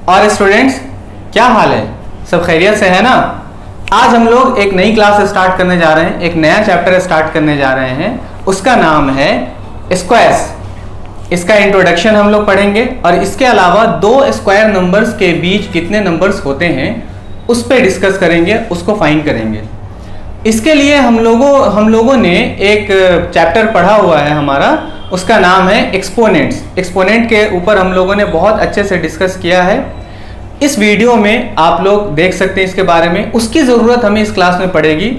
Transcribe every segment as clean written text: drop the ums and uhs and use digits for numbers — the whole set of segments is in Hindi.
और स्टूडेंट्स, क्या हाल है? सब खैरियत से है ना? आज हम लोग एक नई क्लास स्टार्ट करने जा रहे हैं, एक नया चैप्टर स्टार्ट करने जा रहे हैं। उसका नाम है स्क्वायर्स। इसका इंट्रोडक्शन हम लोग पढ़ेंगे और इसके अलावा दो स्क्वायर नंबर्स के बीच कितने नंबर्स होते हैं उस पर डिस्कस करेंगे, उसको फाइंड करेंगे। इसके लिए हम लोगों ने एक चैप्टर पढ़ा हुआ है हमारा, उसका नाम है एक्सपोनेंट्स। एक्सपोनेंट के ऊपर हम लोगों ने बहुत अच्छे से डिस्कस किया है। इस वीडियो में आप लोग देख सकते हैं इसके बारे में, उसकी ज़रूरत हमें इस क्लास में पड़ेगी।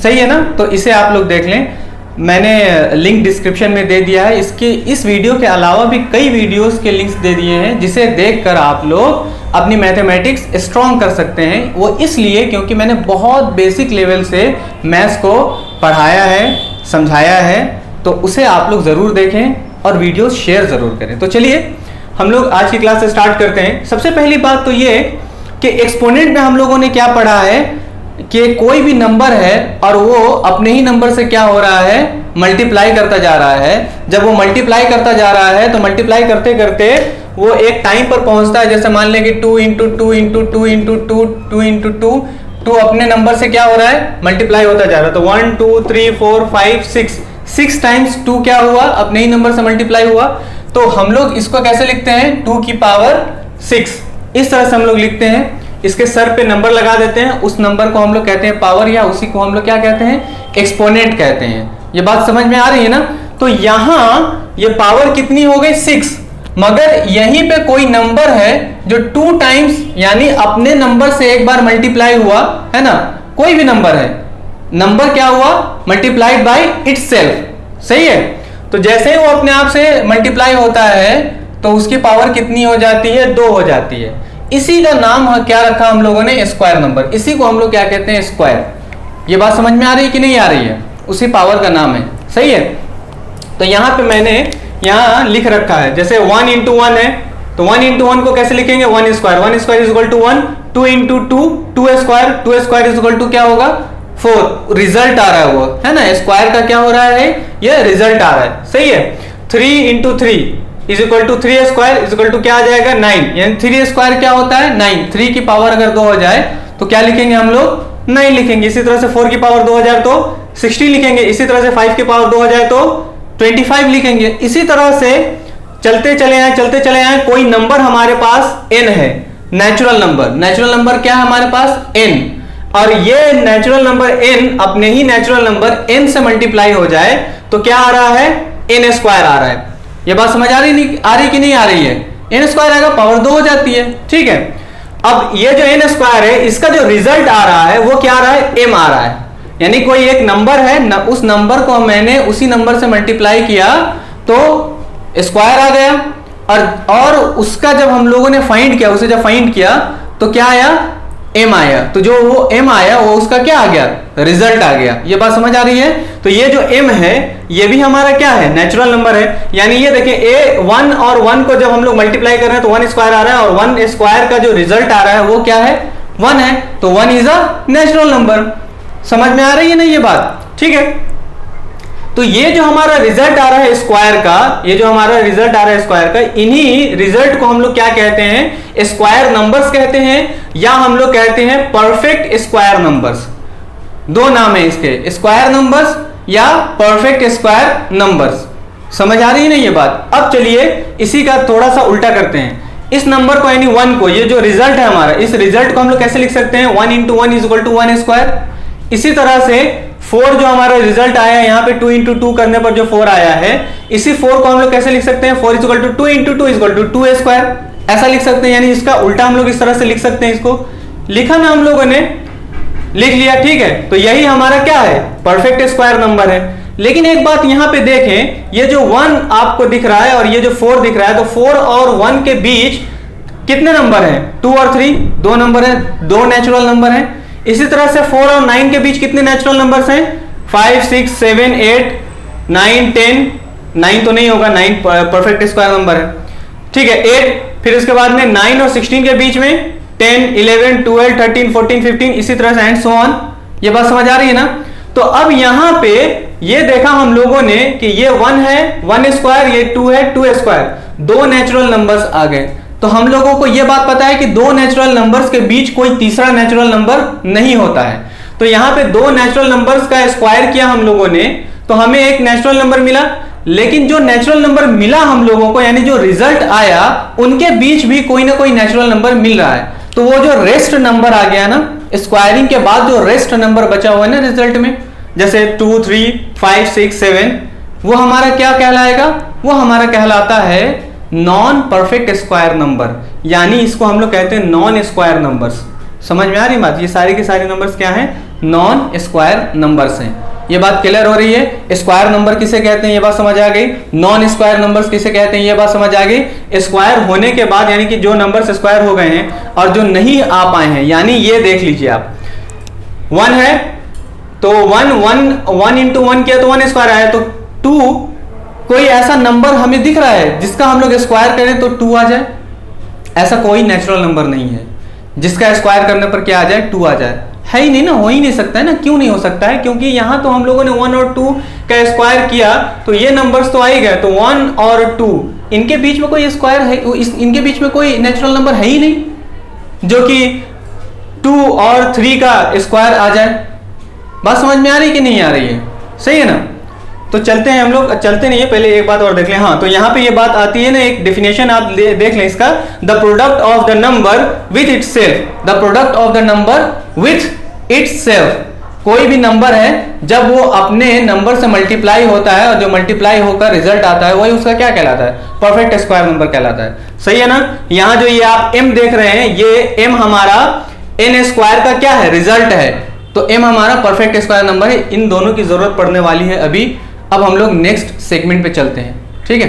सही है ना? तो इसे आप लोग देख लें, मैंने लिंक डिस्क्रिप्शन में दे दिया है। इस वीडियो के अलावा भी कई वीडियोस के लिंक्स दे दिए हैं जिसे देखकर आप लोग अपनी मैथमेटिक्स स्ट्रॉन्ग कर सकते हैं। वो इसलिए क्योंकि मैंने बहुत बेसिक लेवल से मैथ्स को पढ़ाया है, समझाया है, तो उसे आप लोग ज़रूर देखें और वीडियो शेयर ज़रूर करें। तो चलिए हम लोग आज की क्लास से स्टार्ट करते हैं। सबसे पहली बात तो ये कि एक्सपोनेंट में हम लोगों ने क्या पढ़ा है कि कोई भी नंबर है और वो अपने ही नंबर से क्या हो रहा है, मल्टीप्लाई करता जा रहा है। जब वो मल्टीप्लाई करता जा रहा है तो मल्टीप्लाई करते करते वो एक टाइम पर पहुंचता है, जैसे मान लें कि 2 इंटू 2 इंटू 2 इंटू 2 2 इंटू 2 2 अपने नंबर से क्या हो रहा है, मल्टीप्लाई होता जा रहा है। तो 1 2 3 4 5 6 टाइम्स 2 क्या हुआ, अपने ही नंबर से मल्टीप्लाई हुआ। तो हम लोग इसको कैसे लिखते हैं, 2 की पावर 6, इस तरह से हम लोग लिखते हैं। इसके सर पे नंबर लगा देते हैं, उस नंबर को हम लोग कहते हैं पावर, या उसी को हम लोग क्या कहते हैं, एक्सपोनेंट कहते हैं। ये बात समझ में आ रही है ना? तो यहां ये पावर कितनी हो गई, 6, मगर यहीं पे कोई नंबर है जो 2 टाइम्स यानी अपने नंबर से एक बार मल्टीप्लाई हुआ है ना। कोई भी नंबर है, नंबर क्या हुआ, मल्टीप्लाइड बाय इटसेल्फ। सही है? तो जैसे ही वो अपने आप से मल्टीप्लाई होता है तो उसकी पावर कितनी हो जाती है, 2 हो जाती है। इसी का नाम क्या रखा हम लोगों ने, स्क्वायर नंबर। इसी को हम लोग क्या कहते हैं, स्क्वायर। ये बात समझ में आ रही है कि नहीं आ रही है? उसी पावर का नाम है। सही है? तो यहाँ पे मैंने यहाँ लिख रखा है, जैसे 1 इंटू 1 है तो 1 इंटू 1 को कैसे लिखेंगे, 1 square. 1 square is equal to 1, 2 into 2 2 square, 2 square is equal to क्या होगा, 4। रिजल्ट आ रहा है वो, है ना, स्क्वायर का क्या हो रहा है, ये रिजल्ट आ रहा है। सही है? 3 into 3 is equal to 3 square is equal to क्या आ जाएगा, 9। यानी 3 स्क्वायर क्या होता है, 9। 3 की पावर अगर 2 हो जाए तो क्या लिखेंगे हम लोग, 9 लिखेंगे। इसी तरह से 4 की पावर 2 हो जाए तो 16 लिखेंगे। इसी तरह से 5 की पावर 2 हो जाए तो 25 लिखेंगे। इसी तरह से चलते चले आए। कोई नंबर हमारे पास n है, नेचुरल नंबर। नेचुरल नंबर क्या है हमारे पास, n, और ये नेचुरल नंबर n अपने ही नेचुरल नंबर n से मल्टीप्लाई हो जाए तो क्या आ रहा है, n स्क्वायर आ रहा है। ये बात समझ आ रही कि नहीं आ रही है? n स्क्वायर आएगा, पावर 2 हो जाती है। ठीक है? अब ये जो n स्क्वायर है, इसका जो रिजल्ट आ रहा है वो क्या आ रहा है, m आ रहा है। यानी कोई एक नंबर है न, उस नंबर को मैंने उसी नंबर से मल्टीप्लाई किया तो स्क्वायर आ गया, और उसका जब हम लोगों ने फाइंड किया, उसे जब फाइंड किया तो क्या आया, m आया। तो जो वो m आया वो उसका क्या आ गया, रिजल्ट आ गया। ये बात समझ आ रही है? तो ये जो m है ये भी हमारा क्या है, नेचुरल नंबर है। यानी ये देखिए 1 और 1 को जब हम लोग मल्टीप्लाई कर रहे हैं तो 1 स्क्वायर आ रहा है, और 1 स्क्वायर का जो रिजल्ट आ रहा है वो क्या है, 1 है। तो 1 इज अ नेचुरल नंबर। समझ में आ रही है ना ये बात? ठीक है? तो ये जो हमारा रिजल्ट आ रहा है स्क्वायर का, ये जो हमारा रिजल्ट आ रहा है स्क्वायर का, इन्हीं रिजल्ट को हम लोग क्या कहते हैं, स्क्वायर नंबर्स कहते हैं, या हम लोग कहते हैं परफेक्ट स्क्वायर नंबर्स। दो नाम है इसके, स्क्वायर नंबर्स या परफेक्ट स्क्वायर नंबर्स। समझ आ रही है ना ये बात? अब चलिए इसी का थोड़ा सा उल्टा करते हैं। इस नंबर को यानी 1 को, ये जो रिजल्ट है हमारा, इस रिजल्ट को हम लोग कैसे लिख सकते हैं, 1 into 1 is equal to 1 square. इसी तरह से 4 जो हमारा रिजल्ट आया है यहाँ पे 2 इंटू 2 करने पर जो 4 आया है, इसी 4 को हम लोग कैसे लिख सकते हैं, 4 is equal to 2 into 2 is equal to 2 square. ऐसा लिख सकते हैं, यानी इसका उल्टा हम लोग इस तरह से लिख सकते हैं। इसको लिखा ना हम लोगों ने, लिख लिया। ठीक है? तो यही हमारा क्या है, परफेक्ट स्क्वायर नंबर है। लेकिन एक बात यहाँ पे देखें, ये जो 1 आपको दिख रहा है और ये जो 4 दिख रहा है, तो 4 और 1 के बीच कितने नंबर हैं, 2 और 3, 2 नंबर है, 2 नेचुरल नंबर है। इसी तरह से 4 और 9 के बीच कितने नेचुरल नंबर्स हैं, 5 6 7 8 9 10। 9 तो नहीं होगा, 9 परफेक्ट स्क्वायर नंबर है। ठीक है? 8, फिर उसके बाद में 9 और 16 के बीच में 10 11 12 13 14 15, इसी तरह से एंड सो ऑन। ये बात समझ आ रही है ना? तो अब यहां पे ये देखा हम लोगों ने कि ये 1 है, 1 स्क्वायर, ये 2 है, 2 स्क्वायर, 2 नेचुरल नंबर्स आ गए। तो हम लोगों को यह बात पता है कि दो नेचुरल नंबर्स के बीच कोई तीसरा नेचुरल नंबर नहीं होता है। तो यहां पे दो नेचुरल नंबर्स का स्क्वायर किया हम लोगों ने, तो हमें एक नेचुरल नंबर मिला, लेकिन जो नेचुरल नंबर मिला हम लोगों को, यानी जो रिजल्ट आया, उनके बीच भी कोई ना कोई नेचुरल नंबर मिल रहा है। तो वो जो रेस्ट नंबर आ गया ना, स्क्वायरिंग के बाद जो रेस्ट नंबर बचा हुआ है ना रिजल्ट में, जैसे 2, 3, 5, 6, 7, वो हमारा क्या कहलाएगा? वो हमारा कहलाता है नॉन परफेक्ट स्क्वायर नंबर, यानी इसको हम लोग कहते हैं नॉन स्क्वायर नंबर्स। समझ में आ रही बात? ये सारी के सारे नंबर्स क्या हैं? नॉन स्क्वायर नंबर्स हैं। ये बात क्लियर हो रही है? स्क्वायर नंबर किसे कहते हैं ये बात समझ आ गई, नॉन स्क्वायर नंबर्स किसे कहते हैं ये बात समझ आ गई। स्क्वायर होने के बाद यानी कि जो नंबर्स स्क्वायर हो गए हैं और जो नहीं आ पाए हैं, यानी ये देख लीजिए आप, 1 है तो 1 इंटू 1 किया तो 1 स्क्वायर आया, तो 2 कोई ऐसा नंबर हमें दिख रहा है जिसका हम लोग स्क्वायर करें तो 2 आ जाए? ऐसा कोई नेचुरल नंबर नहीं है जिसका स्क्वायर करने पर क्या आ जाए? 2 आ जाए। है ही नहीं ना, हो ही नहीं सकता है ना। क्यों नहीं हो सकता है? क्योंकि यहां तो हम लोगों ने 1 और 2 का स्क्वायर किया तो ये नंबर्स तो आ ही गए, तो 1 और 2 इनके बीच में कोई स्क्वायर है, इनके बीच में कोई नेचुरल नंबर है ही नहीं जो कि 2 और 3 का स्क्वायर आ जाए। बात समझ में आ रही कि नहीं आ रही है? सही है ना? तो चलते हैं हम लोग, चलते नहीं है, पहले एक बात और देख लें। हाँ, तो यहाँ पे ये बात आती है ना, एक डेफिनेशन आप देख लें इसका, the product of the number with itself, the product of the number with itself. कोई भी नंबर है जब वो अपने नंबर से मल्टीप्लाई होता है और जो मल्टीप्लाई होकर रिजल्ट आता है वही उसका क्या कहलाता है? परफेक्ट स्क्वायर नंबर कहलाता है। सही है ना? यहाँ जो ये आप m देख रहे हैं, ये m हमारा n स्क्वायर का क्या है? रिजल्ट है। तो m हमारा परफेक्ट स्क्वायर नंबर है। इन दोनों की जरूरत पड़ने वाली है अभी। अब हम लोग नेक्स्ट सेगमेंट पे चलते हैं, ठीक है?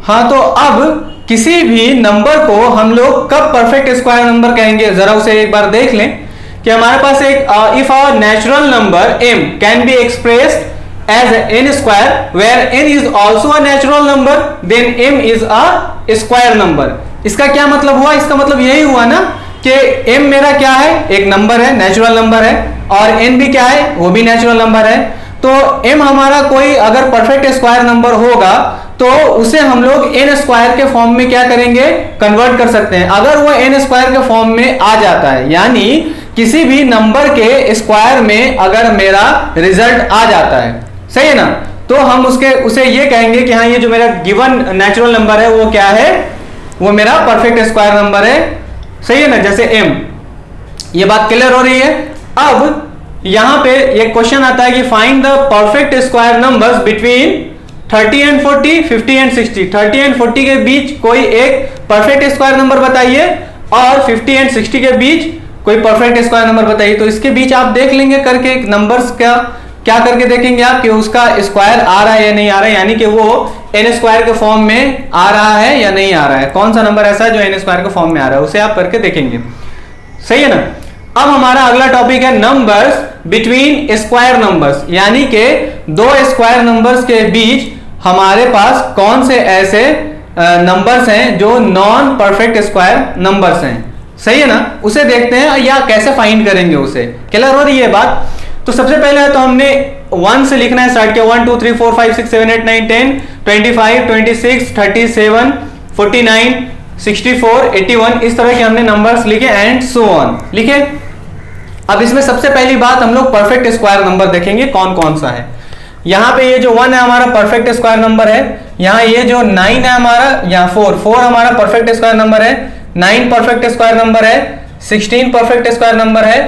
हाँ, तो अब किसी भी नंबर को हम लोग कब परफेक्ट स्क्वायर नंबर कहेंगे, जरा उसे एक बार देख लें कि हमारे पास एक if a natural number m can be expressed as n square where n is also a natural number, then m is a square number. इसका क्या मतलब हुआ? इसका मतलब यही हुआ ना कि m मेरा क्या है? एक नंबर है, नेचुरल नंबर है, और n भी क्या है? वो भी नेचुरल नंबर है। तो m हमारा कोई अगर परफेक्ट स्क्वायर नंबर होगा तो उसे हम लोग n स्क्वायर के फॉर्म में क्या करेंगे? कन्वर्ट कर सकते हैं। अगर वो n स्क्वायर के फॉर्म में आ जाता है, यानी किसी भी नंबर के स्क्वायर में अगर मेरा रिजल्ट आ जाता है, सही है ना, तो हम उसे ये कहेंगे कि हाँ, ये जो मेरा गिवन नेचुरल नंबर है वो क्या है? वो मेरा परफेक्ट स्क्वायर नंबर है। सही है ना? जैसे m। ये बात क्लियर हो रही है? अब यहां पे एक क्वेश्चन आता है कि find the perfect square numbers between 30 and 40, 50 and 60। 30 and 40 के बीच कोई एक परफेक्ट स्क्वायर नंबर बताइए और 50 एंड 60 के बीच कोई परफेक्ट स्क्वायर नंबर बताइए। तो इसके बीच आप देख लेंगे करके नंबर्स का क्या करके देखेंगे आप कि उसका स्क्वायर आ रहा है या नहीं आ रहा है, यानी कि वो n स्क्वायर के फॉर्म में आ रहा है या नहीं आ रहा है। कौन सा नंबर ऐसा है जो n स्क्वायर के फॉर्म में आ रहा है, उसे आप करके देखेंगे। सही है ना? अब हमारा अगला टॉपिक है नंबर्स बिटवीन स्क्वायर नंबर्स, यानी कि दो स्क्वायर नंबर्स के बीच हमारे पास कौन से ऐसे नंबर्स हैं जो नॉन परफेक्ट स्क्वायर नंबर्स हैं। सही है ना? उसे देखते हैं या कैसे फाइंड करेंगे उसे। क्लियर हो रही है बात? तो सबसे पहले तो हमने 1 से लिखना है स्टार्ट किया। 1 2 3 4 5 6 7 8 9 10 25 26 37 49 64 81 इस तरह के हमने नंबर्स लिखे एंड सो ऑन लिखे। अब इसमें सबसे पहली बात हम लोग परफेक्ट स्क्वायर नंबर देखेंगे कौन कौन सा है। यहाँ पे ये जो 1 है हमारा परफेक्ट स्क्वायर नंबर है। यहाँ ये जो 9 है हमारा, यहाँ 4 हमारा परफेक्ट स्क्वायर नंबर है। 9 परफेक्ट स्क्वायर नंबर है। 16 परफेक्ट स्क्वायर नंबर है।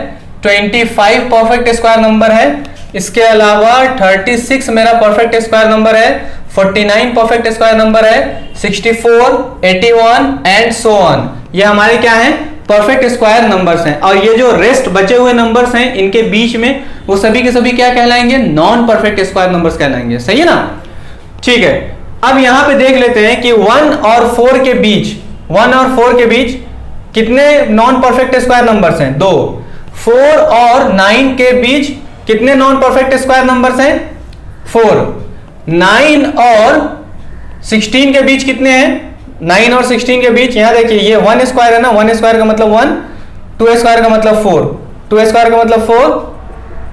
25 परफेक्ट स्क्वायर नंबर है। इसके अलावा 36 मेरा परफेक्ट स्क्वायर नंबर है। 49 परफेक्ट स्क्वायर नंबर है। 64 81 एंड सो ऑन, ये हमारे क्या हैं? परफेक्ट स्क्वायर नंबर्स हैं। और ये जो रेस्ट बचे हुए नंबर्स हैं इनके बीच में वो सभी के सभी क्या कहलाएंगे? नॉन परफेक्ट स्क्वायर नंबर्स कहलाएंगे। सही है ना? ठीक है। अब यहां पे देख लेते हैं कि 1 और 4 के बीच कितने नॉन परफेक्ट स्क्वायर नंबर्स हैं? 2। 4 और 9 के बीच कितने नॉन परफेक्ट स्क्वायर नंबर्स हैं? 4। 9 और 16 के बीच कितने हैं? 9 और 16 के बीच यहां देखिए ये 1 स्क्वायर है ना, 1 स्क्वायर का मतलब 1, 2 स्क्वायर का मतलब 4, 2 स्क्वायर का मतलब 4,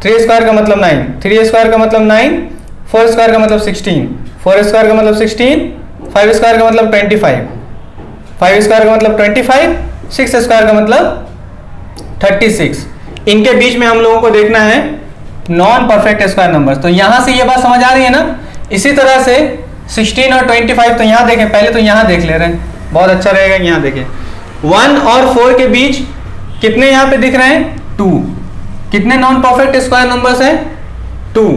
3 स्क्वायर का मतलब 9, 3 स्क्वायर का मतलब 9, 4 स्क्वायर का मतलब 16, 4 स्क्वायर का मतलब 16, 5 स्क्वायर का मतलब 25, 5 स्क्वायर का मतलब 25, 6 स्क्वायर का मतलब 36। इनके बीच में हम लोगों को देखना है नॉन परफेक्ट स्क्वायर नंबर। तो यहां से ये बात समझ आ रही है ना। इसी तरह से 16 और 25, तो यहां देखें, पहले तो यहां देख ले रहे हैं, बहुत अच्छा रहेगा। यहां देखें 1 और 4 के बीच कितने यहां पे दिख रहे हैं? 2। कितने नॉन परफेक्ट स्क्वायर नंबर्स हैं? 2।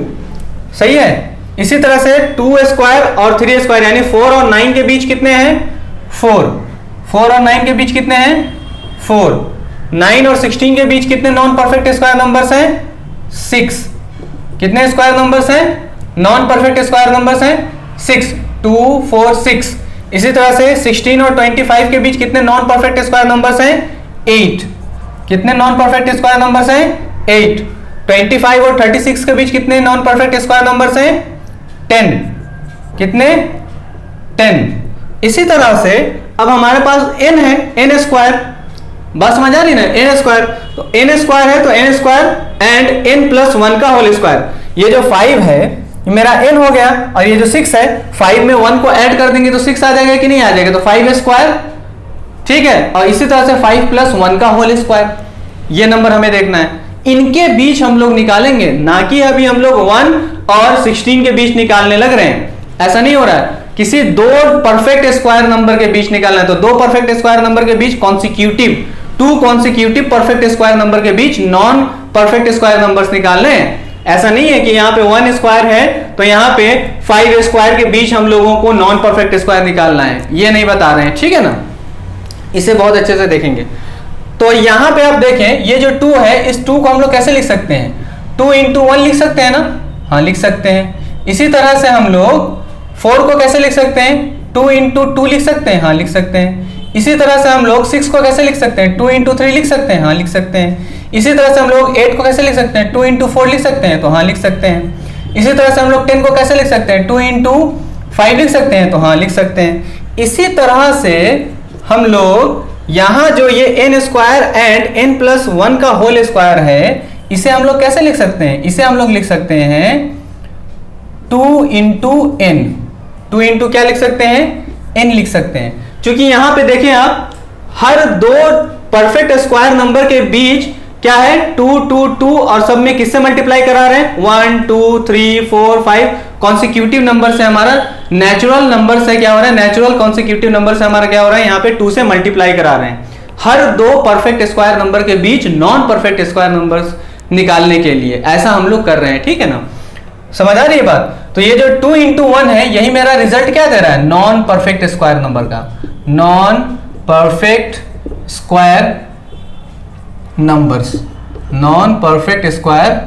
सही है। इसी तरह से 2 स्क्वायर और 3 स्क्वायर यानी 4 और 9 के बीच कितने हैं? 4। 4 और 9 के बीच कितने हैं? 4। 9 और 16 के बीच कितने नॉन परफेक्ट स्क्वायर नंबर्स हैं? 6। कितने स्क्वायर नंबर्स हैं? नॉन परफेक्ट स्क्वायर नंबर्स हैं 6। 2 4 6। इसी तरह से 16 और 25 के बीच कितने नॉन परफेक्ट स्क्वायर नंबर्स हैं? 8। कितने नॉन परफेक्ट स्क्वायर नंबर्स हैं? 8। 25 और 36 के बीच कितने नॉन परफेक्ट स्क्वायर नंबर्स हैं? 10। कितने? 10। इसी तरह से अब हमारे पास n है, n स्क्वायर। बस समझ आ रही ना? n स्क्वायर, तो n स्क्वायर है तो n square and n plus 1 का होल स्क्वायर। ये जो 5 है मेरा n हो गया, और ये जो 6 है 5 में 1 को ऐड कर देंगे तो 6 आ जाएगा कि नहीं आ जाएगा? तो 5 स्क्वायर, ठीक है। और इसी तरह से 5 प्लस 1 का होल स्क्वायर, ये नंबर हमें देखना है। इनके बीच हम लोग निकालेंगे, ना कि अभी हम लोग 1 और 16 के बीच निकालने लग रहे हैं। ऐसा नहीं हो रहा है, किसी दो परफेक्ट स्क्वायर नंबर के बीच निकालना है। तो दो परफेक्ट स्क्वायर नंबर के बीच consecutive, 2 consecutive perfect square number के बीच नॉन परफेक्ट स्क्वायर नंबर्स निकालने हैं। ऐसा नहीं है कि यहाँ पे 1 स्क्वायर है तो यहाँ पे 5 स्क्वायर के बीच हम लोगों को नॉन परफेक्ट स्क्वायर निकालना है, ये नहीं बता रहे हैं, ठीक है ना। इसे बहुत अच्छे से देखेंगे। तो यहाँ पे आप देखें, ये जो 2 है, इस 2 को हम लोग कैसे लिख सकते हैं? 2 इंटू 1 लिख सकते हैं ना? हाँ, लिख सकते हैं। इसी तरह से हम लोग 4 को कैसे लिख सकते हैं? 2 इंटू 2 लिख सकते हैं, हाँ लिख सकते हैं। इसी तरह से हम लोग 6 को कैसे लिख सकते हैं? 2 इंटू 3 लिख सकते हैं, हाँ लिख सकते हैं। इसी तरह से हम लोग 8 को कैसे लिख सकते हैं? 2 इंटू 4 लिख सकते हैं, तो हाँ लिख सकते हैं। इसी तरह से हम लोग 10 को कैसे लिख सकते हैं? 2 इंटू 5 लिख सकते हैं, तो हाँ लिख सकते हैं। इसी तरह से हम लोग यहाँ जो ये n square and n plus 1 का होल स्क्वायर है, इसे हम लोग कैसे लिख सकते हैं? इसे हम लोग लिख सकते हैं 2 इंटू n। 2 इंटू क्या लिख सकते हैं? n लिख सकते हैं। क्योंकि यहाँ पे देखें आप, हर दो परफेक्ट स्क्वायर नंबर के बीच क्या है? 2 2 2, और सब में किससे मल्टीप्लाई करा रहे हैं? 1 2 3 4 5 कॉन्सिक्यूटिव नंबर से हमारा नेचुरल नंबर से क्या हो रहा है? नेचुरल कॉन्सिक्यूटिव नंबर से हमारा क्या हो रहा है? यहाँ पे 2 से मल्टीप्लाई करा रहे हैं हर दो परफेक्ट स्क्वायर नंबर के बीच नॉन परफेक्ट स्क्वायर नंबर्स निकालने के लिए। ऐसा हम लोग कर रहे हैं, ठीक है ना। समझ आ रही है बात? तो ये जो 2 इंटू 1 है, यही मेरा रिजल्ट क्या दे रहा है? नॉन परफेक्ट स्क्वायर नंबर का, non perfect square numbers, non perfect square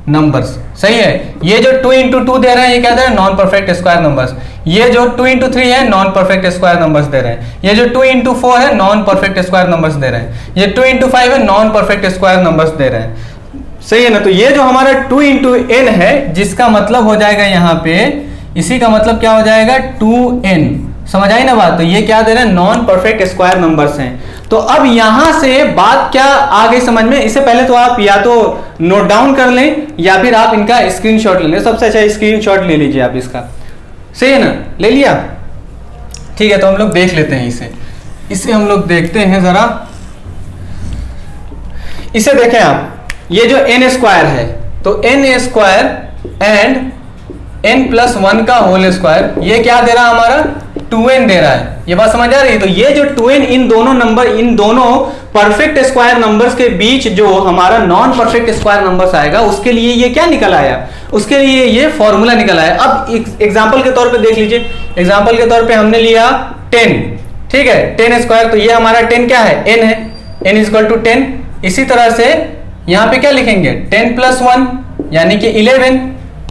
numbers. सही है। ये जो 2 इंटू 2 दे रहे हैं, ये क्या दे रहे हैं? Non perfect square numbers. ये जो 2 इंटू 3 है, non perfect square numbers they रहे हैं। ये जो 2 इंटू 4 है, non perfect square numbers they रहे हैं। ये 2 इंटू 5 है, non perfect square numbers they रहे हैं। सही है ना। तो ये जो हमारा 2 इंटू n है, जिसका मतलब हो जाएगा यहाँ पे, इसी का मतलब क्या हो जाएगा? 2n। समझ आई ना बात? तो ये क्या दे रहे हैं? नॉन परफेक्ट स्क्वायर नंबर्स हैं। तो अब यहां से बात क्या आ गई समझ में? इससे पहले तो आप या तो नोट डाउन कर लें या फिर आप इनका स्क्रीनशॉट ले लें। सबसे अच्छा स्क्रीनशॉट ले लीजिए आप इसका। सही है ना? ले लिया? ठीक है, तो हम लोग देख लेते हैं इसे हम लोग देखते हैं जरा। इसे देखें आप, ये जो n स्क्वायर है, तो n square and n plus 1 का होल स्क्वायर, ये क्या दे रहा है? हमारा 2n दे रहा है। ये बात समझ आ रही है? तो ये जो 2n, इन दोनों परफेक्ट स्क्वायर नंबर्स के बीच जो हमारा नॉन परफेक्ट स्क्वायर नंबर्स आएगा, उसके लिए ये क्या निकल आया? उसके लिए ये फॉर्मूला निकल आया। अब एग्जांपल के तौर पे देख लीजिए। एग्जांपल के तौर पे हमने लिया 10, ठीक है, 10 स्क्वायर। तो ये हमारा 10 क्या है? n है, n इक्वल टू 10। इसी तरह से यहाँ पे क्या लिखेंगे? 10 प्लस 1 यानी कि 11,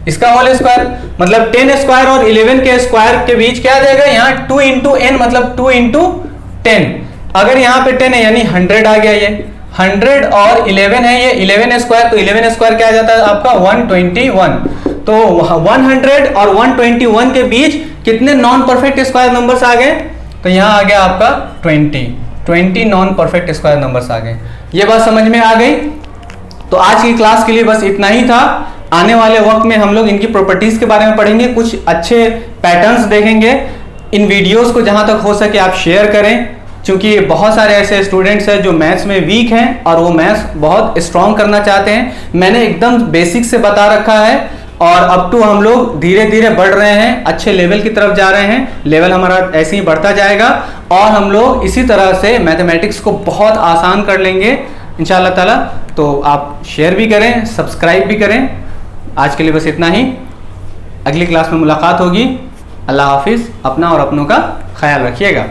इसका होल स्क्वायर। मतलब 10 स्क्वायर और 11 के स्क्वायर के बीच क्या आ जाएगा? यहाँ 2 इंटू n, मतलब 2 इंटू 10। अगर यहाँ पे 10 है यानी 100 आ गया। ये 100 और 11 है, ये 11 स्क्वायर। तो 11 स्क्वायर क्या आ जाता है आपका? 121। तो 100 और 121 के बीच कितने नॉन परफेक्ट स्क्वायर नंबर्स आ गए? तो यहाँ आ गया आपका 20 नॉन परफेक्ट स्क्वायर नंबर्स आ गए। ये बात समझ में आ गई? तो आज की क्लास के लिए बस इतना ही था। आने वाले वक्त में हम लोग इनकी प्रॉपर्टीज के बारे में पढ़ेंगे, कुछ अच्छे पैटर्न्स देखेंगे। इन वीडियोस को जहां तक हो सके आप शेयर करें क्योंकि बहुत सारे ऐसे स्टूडेंट्स हैं जो मैथ्स में वीक हैं और वो मैथ्स बहुत स्ट्रॉन्ग करना चाहते हैं। मैंने एकदम बेसिक से बता रखा है और अप टू हम लोग धीरे धीरे बढ़ रहे हैं, अच्छे लेवल की तरफ जा रहे हैं। लेवल हमारा ऐसे ही बढ़ता जाएगा और हम लोग इसी तरह से मैथमेटिक्स को बहुत आसान कर लेंगे इंशाल्लाह ताला। तो आप शेयर भी करें, सब्सक्राइब भी करें। आज के लिए बस इतना ही, अगली क्लास में मुलाकात होगी। अल्लाह हाफिज़। अपना और अपनों का ख्याल रखिएगा।